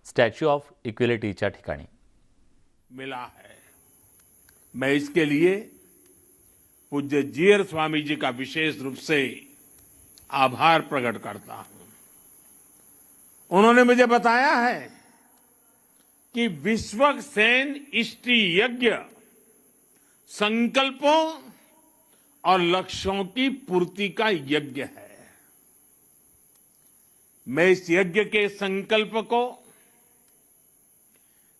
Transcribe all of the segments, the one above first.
Statue of इक्वेलिटीच्या ठिकाणी। मिला है। मैं इसके लिए पूज्य जीयर स्वामी जी का विशेष रूप से आभार प्रकट करता हूं। उन्होंने मुझे बताया है कि विश्वक्सेन इष्टि यज्ञ संकल्पों और लक्ष्यों की पूर्ति का यज्ञ है। मैं इस यज्ञ के संकल्प को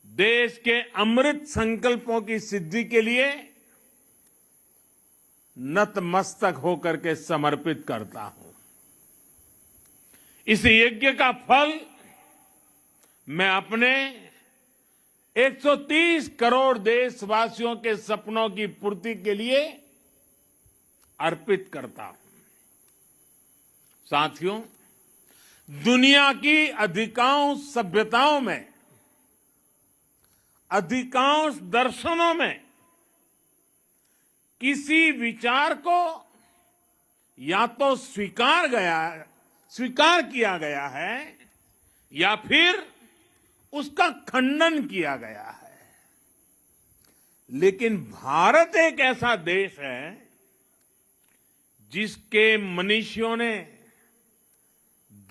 देश के अमृत संकल्पों की सिद्धि के लिए नतमस्तक होकर के समर्पित करता हूं। इस यज्ञ का फल मैं अपने 130 करोड़ देशवासियों के सपनों की पूर्ति के लिए अर्पित करता हूं। साथियों, दुनिया की अधिकांश सभ्यताओं में, अधिकांश दर्शनों में किसी विचार को या तो स्वीकार किया गया है या फिर उसका खंडन किया गया है। लेकिन भारत एक ऐसा देश है जिसके मनीषियों ने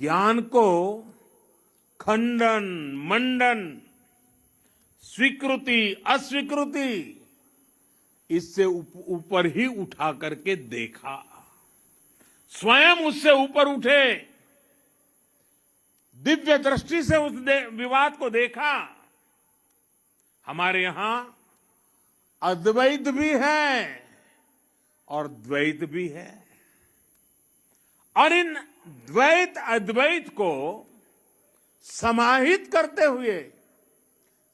ज्ञान को खंडन, मंडन, स्वीकृति, अस्वीकृति इससे ऊपर ही उठा करके देखा। स्वयं उससे ऊपर उठे, दिव्य दृष्टि से उस विवाद को देखा। हमारे यहां अद्वैत भी है और द्वैत भी है, और इन द्वैत अद्वैत को समाहित करते हुए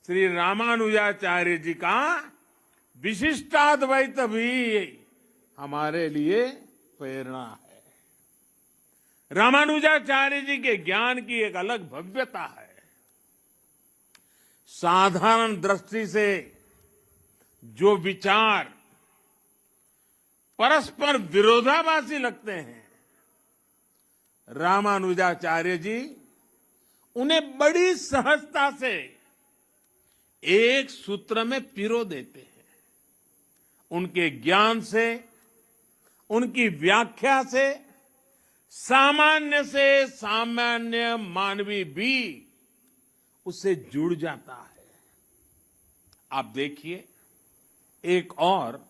श्री रामानुजाचार्य जी का विशिष्टाद्वैत भी हमारे लिए प्रेरणा है। रामानुजाचार्य जी के ज्ञान की एक अलग भव्यता है। साधारण दृष्टि से जो विचार परस्पर विरोधाभासी लगते हैं, रामानुजाचार्य जी उन्हें बड़ी सहजता से एक सूत्र में पिरो देते हैं। उनके ज्ञान से, उनकी व्याख्या से सामान्य से सामान्य मानवी भी उससे जुड़ जाता है। आप देखिए, एक और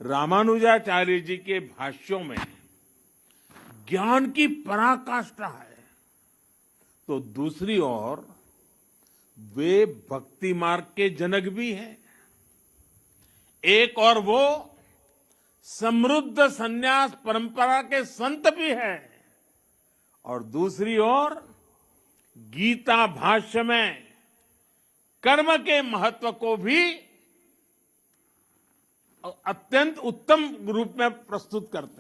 रामानुजाचार्य जी के भाष्यों में ज्ञान की पराकाष्ठा है, तो दूसरी ओर वे भक्ति मार्ग के जनक भी हैं। एक और वो समृद्ध संन्यास परंपरा के संत भी हैं, और दूसरी ओर गीता भाष्य में कर्म के महत्व को भी अत्यंत उत्तम रूप में प्रस्तुत करते हैं।